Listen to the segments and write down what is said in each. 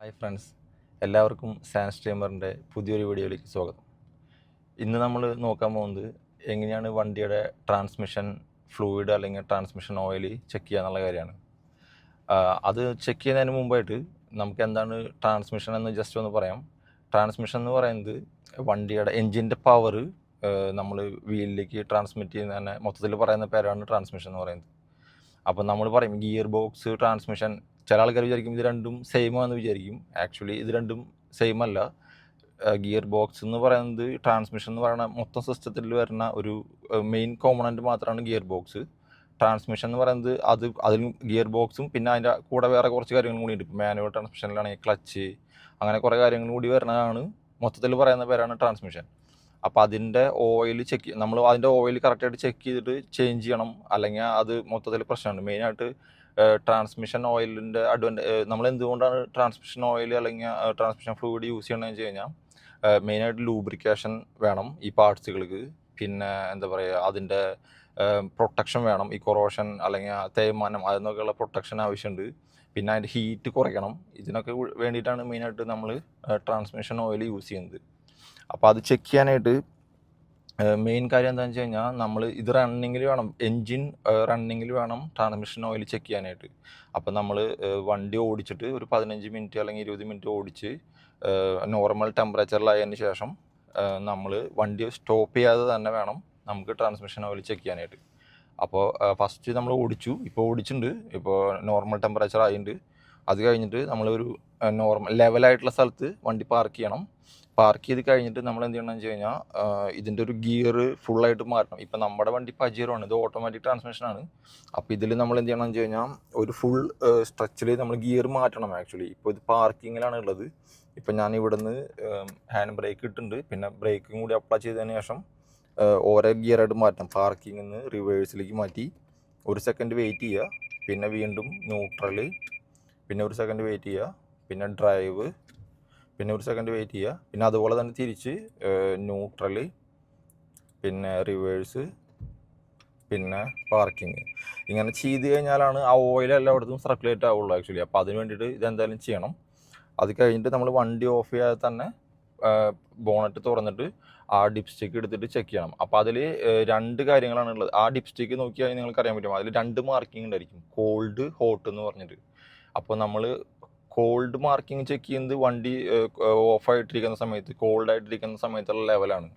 Hi friends, എല്ലാവർക്കും San സ്ട്രീമറിൻ്റെ പുതിയൊരു വീഡിയോയിലേക്ക് സ്വാഗതം. ഇന്ന് നമ്മൾ നോക്കാൻ പോകുന്നത് എങ്ങനെയാണ് വണ്ടിയുടെ ട്രാൻസ്മിഷൻ ഫ്ലൂയിഡ് അല്ലെങ്കിൽ ട്രാൻസ്മിഷൻ ഓയിൽ ചെക്ക് ചെയ്യുക എന്നുള്ള കാര്യമാണ്. അത് ചെക്ക് ചെയ്യുന്നതിന് മുമ്പായിട്ട് നമുക്ക് എന്താണ് ട്രാൻസ്മിഷൻ എന്ന് ജസ്റ്റ് ഒന്ന് പറയാം. ട്രാൻസ്മിഷൻ എന്ന് പറയുന്നത് വണ്ടിയുടെ എൻജിൻ്റെ പവർ നമ്മൾ വീലിലേക്ക് ട്രാൻസ്മിറ്റ് ചെയ്യുന്ന തന്നെ മൊത്തത്തിൽ പറയുന്ന പേരാണ് ട്രാൻസ്മിഷൻ എന്ന് പറയുന്നത്. അപ്പം നമ്മൾ പറയും ഗിയർ ബോക്സ്, ട്രാൻസ്മിഷൻ. ചില ആൾക്കാർ വിചാരിക്കും ഇത് രണ്ടും സെയിം ആണെന്ന് വിചാരിക്കും. ആക്ച്വലി ഇത് രണ്ടും സെയിം അല്ല. ഗിയർ ബോക്സ് എന്ന് പറയുന്നത് ട്രാൻസ്മിഷൻ എന്ന് പറയുന്ന മൊത്തം സിസ്റ്റത്തിൽ വരുന്ന ഒരു മെയിൻ കോമ്പണൻറ്റ് മാത്രമാണ് ഗിയർ ബോക്സ്. ട്രാൻസ്മിഷൻ എന്ന് പറയുന്നത് അതിലും ഗിയർ ബോക്സും പിന്നെ അതിൻ്റെ കൂടെ വേറെ കുറച്ച് കാര്യങ്ങളും കൂടി ഉണ്ട്. ഇപ്പോൾ മാനുവൽ ട്രാൻസ്മിഷനിലാണെങ്കിൽ ക്ലച്ച്, അങ്ങനെ കുറേ കാര്യങ്ങളും കൂടി വരുന്നതാണ് മൊത്തത്തിൽ പറയുന്ന പേരാണ് ട്രാൻസ്മിഷൻ. അപ്പോൾ അതിൻ്റെ ഓയിൽ നമ്മൾ അതിൻ്റെ ഓയിൽ കറക്റ്റായിട്ട് ചെക്ക് ചെയ്തിട്ട് ചേഞ്ച് ചെയ്യണം, അല്ലെങ്കിൽ അത് മൊത്തത്തിൽ പ്രശ്നമുണ്ട്. മെയിനായിട്ട് ട്രാൻസ്മിഷൻ ഓയിലിൻ്റെ നമ്മൾ എന്തുകൊണ്ടാണ് ട്രാൻസ്മിഷൻ ഓയിൽ അല്ലെങ്കിൽ ട്രാൻസ്മിഷൻ ഫ്ലൂയിഡ് യൂസ് ചെയ്യണമെന്ന് വെച്ച് കഴിഞ്ഞാൽ മെയിനായിട്ട് ലൂബ്രിക്കേഷൻ വേണം ഈ പാർട്സുകൾക്ക്. പിന്നെ എന്താ പറയുക, അതിൻ്റെ പ്രൊട്ടക്ഷൻ വേണം. ഈ കൊറോഷൻ അല്ലെങ്കിൽ തേയ്മാനം അതിനൊക്കെയുള്ള പ്രൊട്ടക്ഷൻ ആവശ്യമുണ്ട്. പിന്നെ അതിൻ്റെ ഹീറ്റ് കുറയ്ക്കണം. ഇതിനൊക്കെ വേണ്ടിയിട്ടാണ് മെയിനായിട്ട് നമ്മൾ ട്രാൻസ്മിഷൻ ഓയിൽ യൂസ് ചെയ്യുന്നത്. അപ്പോൾ അത് ചെക്ക് ചെയ്യാനായിട്ട് മെയിൻ കാര്യം എന്താണെന്ന് വെച്ച് കഴിഞ്ഞാൽ നമ്മൾ ഇത് റണ്ണിങ്ങിൽ വേണം, എൻജിൻ റണ്ണിങ്ങിൽ വേണം ട്രാൻസ്മിഷൻ ഓയിൽ ചെക്ക് ചെയ്യാനായിട്ട്. അപ്പോൾ നമ്മൾ വണ്ടി ഓടിച്ചിട്ട് ഒരു 15 മിനിറ്റ് അല്ലെങ്കിൽ 20 മിനിറ്റ് ഓടിച്ച് നോർമൽ ടെമ്പറേച്ചറിലായതിന് ശേഷം നമ്മൾ വണ്ടി സ്റ്റോപ്പ് ചെയ്യാതെ തന്നെ വേണം നമുക്ക് ട്രാൻസ്മിഷൻ ഓയിൽ ചെക്ക് ചെയ്യാനായിട്ട്. അപ്പോൾ ഫസ്റ്റ് നമ്മൾ ഇപ്പോൾ ഓടിച്ചിട്ടുണ്ട്, ഇപ്പോൾ നോർമൽ ടെമ്പറേച്ചർ ആയിട്ടുണ്ട്. അത് കഴിഞ്ഞിട്ട് നമ്മളൊരു നോർമൽ ലെവലായിട്ടുള്ള സ്ഥലത്ത് വണ്ടി പാർക്ക് ചെയ്യണം. പാർക്ക് ചെയ്ത് കഴിഞ്ഞിട്ട് നമ്മൾ എന്ത് ചെയ്യണമെന്ന് വെച്ച് കഴിഞ്ഞാൽ ഇതിൻ്റെ ഒരു ഗിയർ ഫുള്ളായിട്ട് മാറ്റണം. ഇപ്പം നമ്മുടെ വണ്ടി പജീറോ ആണ്, ഇത് ഓട്ടോമാറ്റിക് ട്രാൻസ്മിഷനാണ്. അപ്പോൾ ഇതിൽ നമ്മൾ എന്ത് ചെയ്യണമെന്ന് വെച്ച് കഴിഞ്ഞാൽ ഒരു ഫുൾ സ്ട്രെച്ചിൽ നമ്മൾ ഗിയർ മാറ്റണം. ആക്ച്വലി ഇപ്പോൾ ഇത് പാർക്കിങ്ങിലാണ് ഉള്ളത്. ഇപ്പം ഞാൻ ഇവിടുന്ന് ഹാൻഡ് ബ്രേക്ക് ഇട്ടിട്ടുണ്ട്, പിന്നെ ബ്രേക്കും കൂടി അപ്ലൈ ചെയ്തതിന് ശേഷം ഓരോ ഗിയറായിട്ട് മാറ്റണം. പാർക്കിങ്ങിൽ നിന്ന് റിവേഴ്സിലേക്ക് മാറ്റി 1 സെക്കൻഡ് വെയിറ്റ് ചെയ്യുക, പിന്നെ വീണ്ടും ന്യൂട്രൽ, പിന്നെ 1 സെക്കൻഡ് വെയിറ്റ് ചെയ്യുക, പിന്നെ ഡ്രൈവ്, പിന്നെ 1 സെക്കൻഡ് വെയിറ്റ് ചെയ്യുക, പിന്നെ അതുപോലെ തന്നെ തിരിച്ച് ന്യൂട്രൽ, പിന്നെ റിവേഴ്സ്, പിന്നെ പാർക്കിങ്. ഇങ്ങനെ ചെയ്ത് കഴിഞ്ഞാലാണ് ആ ഓയിൽ എല്ലായിടത്തും സർക്കുലേറ്റ് ആവുള്ളൂ ആക്ച്വലി. അപ്പോൾ അതിന് വേണ്ടിയിട്ട് ഇതെന്തായാലും ചെയ്യണം. അത് കഴിഞ്ഞിട്ട് നമ്മൾ വണ്ടി ഓഫ് ചെയ്യാതെ തന്നെ ബോണറ്റ് തുറന്നിട്ട് ആ ഡിപ്സ്റ്റിക്ക് എടുത്തിട്ട് ചെക്ക് ചെയ്യണം. അപ്പോൾ അതിൽ 2 കാര്യങ്ങളാണ് ഉള്ളത്. ആ ഡിപ്സ്റ്റിക്ക് നോക്കിയാൽ നിങ്ങൾക്ക് അറിയാൻ പറ്റും, അതിൽ 2 മാർക്കിംഗ് ഉണ്ടായിരിക്കും, കോൾഡ്, ഹോട്ട് എന്ന് പറഞ്ഞിട്ട്. അപ്പോൾ നമ്മൾ കോൾഡ് മാർക്കിംഗ് ചെക്ക് ചെയ്യുന്നത് വണ്ടി ഓഫായിട്ടിരിക്കുന്ന സമയത്ത്, കോൾഡായിട്ടിരിക്കുന്ന സമയത്തുള്ള ലെവലാണ്.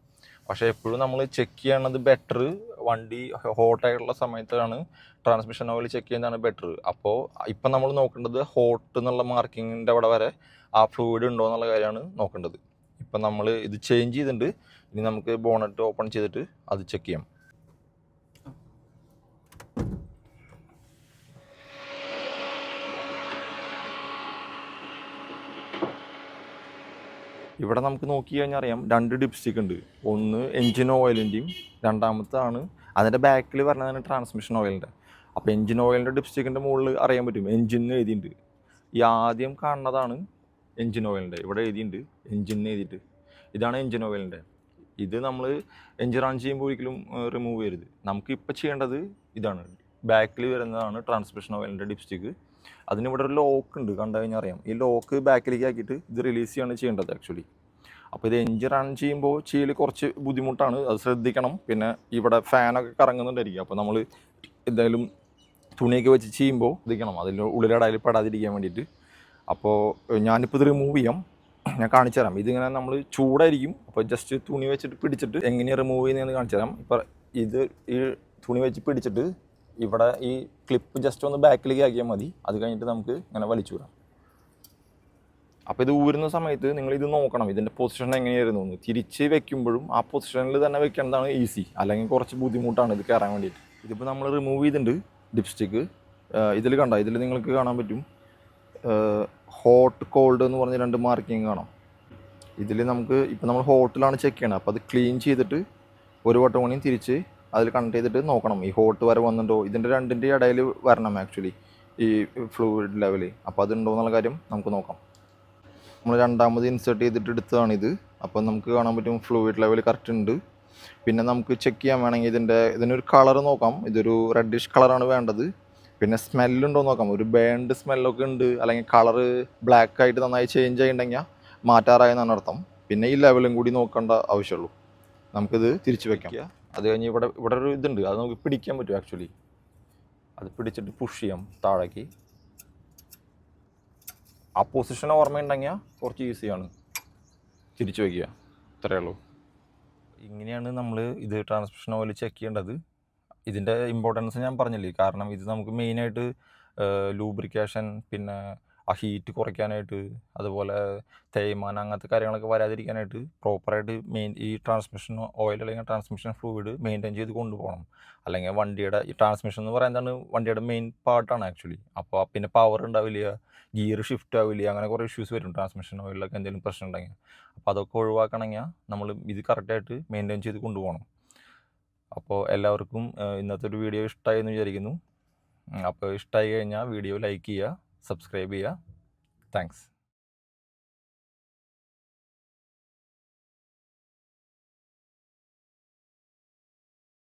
പക്ഷേ എപ്പോഴും നമ്മൾ ചെക്ക് ചെയ്യണത് ബെറ്റർ വണ്ടി ഹോട്ടായിട്ടുള്ള സമയത്താണ് ട്രാൻസ്മിഷൻ ഓയിൽ ചെക്ക് ചെയ്യുന്നതാണ് ബെറ്റർ. അപ്പോൾ ഇപ്പം നമ്മൾ നോക്കേണ്ടത് ഹോട്ട് എന്നുള്ള മാർക്കിങ്ങിൻ്റെ അവിടെ വരെ ആ ഫ്ലൂയിഡ് ഉണ്ടോ എന്നുള്ള കാര്യമാണ് നോക്കേണ്ടത്. ഇപ്പം നമ്മൾ ഇത് ചേഞ്ച് ചെയ്തിട്ടുണ്ട്. ഇനി നമുക്ക് ബോണറ്റ് ഓപ്പൺ ചെയ്തിട്ട് അത് ചെക്ക് ചെയ്യാം. ഇവിടെ നമുക്ക് നോക്കി കഴിഞ്ഞാൽ അറിയാം 2 ഡിപ്സ്റ്റിക്ക് ഉണ്ട്. ഒന്ന് എൻജിൻ ഓയിലിൻ്റെയും രണ്ടാമത്താണ് അതിൻ്റെ ബാക്കിൽ പറഞ്ഞതാണ് ട്രാൻസ്മിഷൻ ഓയിലിൻ്റെ. അപ്പോൾ എൻജിൻ ഓയിലിൻ്റെ ഡിപ്സ്റ്റിക്കിൻ്റെ മുകളിൽ അറിയാൻ പറ്റും എൻജിൻ എഴുതിയിട്ടുണ്ട്. ഈ ആദ്യം കാണുന്നതാണ് എൻജിൻ ഓയിലിൻ്റെ, ഇവിടെ എഴുതിയിട്ടുണ്ട് എൻജിൻ എഴുതിയിട്ട്. ഇതാണ് എൻജിൻ ഓയിലിൻ്റെ. ഇത് നമ്മൾ എൻജിൻ റൺ ചെയ്യുമ്പോൾ ഒരിക്കലും റിമൂവ് ചെയ്യരുത്. നമുക്കിപ്പോൾ ചെയ്യേണ്ടത് ഇതാണ്, ബാക്കിൽ വരുന്നതാണ് ട്രാൻസ്മിഷൻ ഓയിലിൻ്റെ ഡിപ്സ്റ്റിക്ക്. അതിനിവിടെ ഒരു ലോക്ക് ഉണ്ട്, കണ്ടു കഴിഞ്ഞാൽ അറിയാം. ഈ ലോക്ക് ബാക്കിലേക്ക് ആക്കിയിട്ട് ഇത് റിലീസ് ചെയ്യാണ് ചെയ്യേണ്ടത് ആക്ച്വലി. അപ്പോൾ ഇത് എൻജിൻ റൺ ചെയ്യുമ്പോൾ ചെയ്യൽ കുറച്ച് ബുദ്ധിമുട്ടാണ്, അത് ശ്രദ്ധിക്കണം. പിന്നെ ഇവിടെ ഫാനൊക്കെ കറങ്ങുന്നുണ്ടായിരിക്കും. അപ്പോൾ നമ്മൾ എന്തായാലും തുണിയൊക്കെ വെച്ച് ചെയ്യുമ്പോൾ ശ്രദ്ധിക്കണം, അതിൽ ഉള്ളിലടയിൽ പെടാതിരിക്കാൻ വേണ്ടിയിട്ട്. അപ്പോൾ ഞാനിപ്പോൾ ഇത് റിമൂവ് ചെയ്യാം, ഞാൻ കാണിച്ചു തരാം. ഇതിങ്ങനെ നമ്മൾ ചൂടായിരിക്കും, അപ്പോൾ ജസ്റ്റ് തുണി വെച്ചിട്ട് പിടിച്ചിട്ട് എങ്ങനെയാണ് റിമൂവ് ചെയ്യുന്നതെന്ന് കാണിച്ചു തരാം. ഇപ്പോൾ ഇത് ഈ തുണി വെച്ച് പിടിച്ചിട്ട് ഇവിടെ ഈ ക്ലിപ്പ് ജസ്റ്റ് ഒന്ന് ബാക്കിലേക്ക് ആക്കിയാൽ മതി. അത് കഴിഞ്ഞിട്ട് നമുക്ക് ഇങ്ങനെ വലിച്ചു വിടാം. അപ്പോൾ ഇത് ഊരുന്ന സമയത്ത് നിങ്ങൾ ഇത് നോക്കണം, ഇതിൻ്റെ പൊസിഷൻ എങ്ങനെയായിരുന്നു എന്ന്. തിരിച്ച് വെക്കുമ്പോഴും ആ പൊസിഷനിൽ തന്നെ വെക്കേണ്ടതാണ് ഈസി, അല്ലെങ്കിൽ കുറച്ച് ബുദ്ധിമുട്ടാണ് ഇത് കയറാൻ വേണ്ടിയിട്ട്. ഇതിപ്പോൾ നമ്മൾ റിമൂവ് ചെയ്തിട്ടുണ്ട് ഡിപ്സ്റ്റിക്ക്. ഇതിൽ കണ്ട, ഇതിൽ നിങ്ങൾക്ക് കാണാൻ പറ്റും ഹോട്ട്, കോൾഡ് എന്ന് പറഞ്ഞ് 2 മാർക്കിങ് കാണാം. ഇതിൽ നമുക്ക് ഇപ്പോൾ നമ്മൾ ഹോട്ടിലാണ് ചെക്ക് ചെയ്യണം. അപ്പോൾ അത് ക്ലീൻ ചെയ്തിട്ട് ഒരു വട്ടം കൂടി തിരിച്ച് അതിൽ കണക്ട് ചെയ്തിട്ട് നോക്കണം ഈ ഹോട്ട് വരെ വന്നിട്ടുണ്ടോ. ഇതിൻ്റെ 2ൻ്റെ ഇടയിൽ വരണം ആക്ച്വലി ഈ ഫ്ലൂയിഡ് ലെവൽ. അപ്പോൾ അതുണ്ടോ എന്നുള്ള കാര്യം നമുക്ക് നോക്കാം. നമ്മൾ രണ്ടാമത് ഇൻസേർട്ട് ചെയ്തിട്ട് എടുത്തതാണിത്. അപ്പോൾ നമുക്ക് കാണാൻ പറ്റും ഫ്ലൂയിഡ് ലെവൽ കറക്റ്റ് ഉണ്ട്. പിന്നെ നമുക്ക് ചെക്ക് ചെയ്യാൻ വേണമെങ്കിൽ ഇതിനൊരു കളർ നോക്കാം. ഇതൊരു റെഡിഷ് കളറാണ് വേണ്ടത്. പിന്നെ സ്മെല്ലുണ്ടോ നോക്കാം. ഒരു ബേൺഡ് സ്മെല്ലൊക്കെ ഉണ്ട്, അല്ലെങ്കിൽ കളറ് ബ്ലാക്ക് ആയിട്ട് നന്നായി ചേഞ്ച് ആയിട്ടുണ്ടെങ്കിൽ മാറ്റാറായെന്നാണ് അർത്ഥം. പിന്നെ ഈ ലെവലും കൂടി നോക്കേണ്ട ആവശ്യമുള്ളൂ. നമുക്കിത് തിരിച്ചു വെക്കാം. അത് കഴിഞ്ഞ് ഇവിടെ ഒരു ഇതുണ്ട്, അത് നമുക്ക് പിടിക്കാൻ പറ്റും ആക്ച്വലി. അത് പിടിച്ചിട്ട് പുഷ് ചെയ്യാം താഴേക്ക്. ആ പൊസിഷൻ ഓർമ്മയുണ്ടെങ്കിൽ കുറച്ച് ഈസിയാണ് തിരിച്ചു വയ്ക്കുക. ഇത്രയേ ഉള്ളൂ. ഇങ്ങനെയാണ് നമ്മൾ ഇത് ട്രാൻസ്മിഷൻ ഓയിൽ ചെക്ക് ചെയ്യേണ്ടത്. ഇതിൻ്റെ ഇമ്പോർട്ടൻസ് ഞാൻ പറഞ്ഞില്ലേ, കാരണം ഇത് നമുക്ക് മെയിനായിട്ട് ലൂബ്രിക്കേഷൻ, പിന്നെ ആ ഹീറ്റ് കുറയ്ക്കാനായിട്ട്, അതുപോലെ തേയ്മാനം അങ്ങനത്തെ കാര്യങ്ങളൊക്കെ വരാതിരിക്കാനായിട്ട് പ്രോപ്പറായിട്ട് ഈ ട്രാൻസ്മിഷൻ ഓയിൽ അല്ലെങ്കിൽ ട്രാൻസ്മിഷൻ ഫ്ലൂയിഡ് മെയിൻറ്റെയിൻ ചെയ്ത് കൊണ്ടുപോകണം. അല്ലെങ്കിൽ വണ്ടിയുടെ ഈ ട്രാൻസ്മിഷൻ എന്ന് പറയുന്നതാണ് വണ്ടിയുടെ മെയിൻ പാർട്ടാണ് ആക്ച്വലി. അപ്പോൾ പിന്നെ പവർ ഉണ്ടാവില്ല, ഗിയർ ഷിഫ്റ്റ് ആവില്ല, അങ്ങനെ കുറേ ഇഷ്യൂസ് വരും ട്രാൻസ്മിഷൻ ഓയിലൊക്കെ എന്തെങ്കിലും പ്രശ്നം ഉണ്ടെങ്കിൽ. അപ്പോൾ അതൊക്കെ ഒഴിവാക്കണമെങ്കിൽ നമ്മൾ ഇത് കറക്റ്റായിട്ട് മെയിൻറ്റെയിൻ ചെയ്ത് കൊണ്ടുപോകണം. അപ്പോൾ എല്ലാവർക്കും ഇന്നത്തെ ഒരു വീഡിയോ ഇഷ്ടമായി എന്ന് വിചാരിക്കുന്നു. അപ്പോൾ ഇഷ്ടമായി കഴിഞ്ഞാൽ വീഡിയോ ലൈക്ക് ചെയ്യുക, സബ്സ്ക്രൈബ് ചെയ്യുക. താങ്ക്സ്.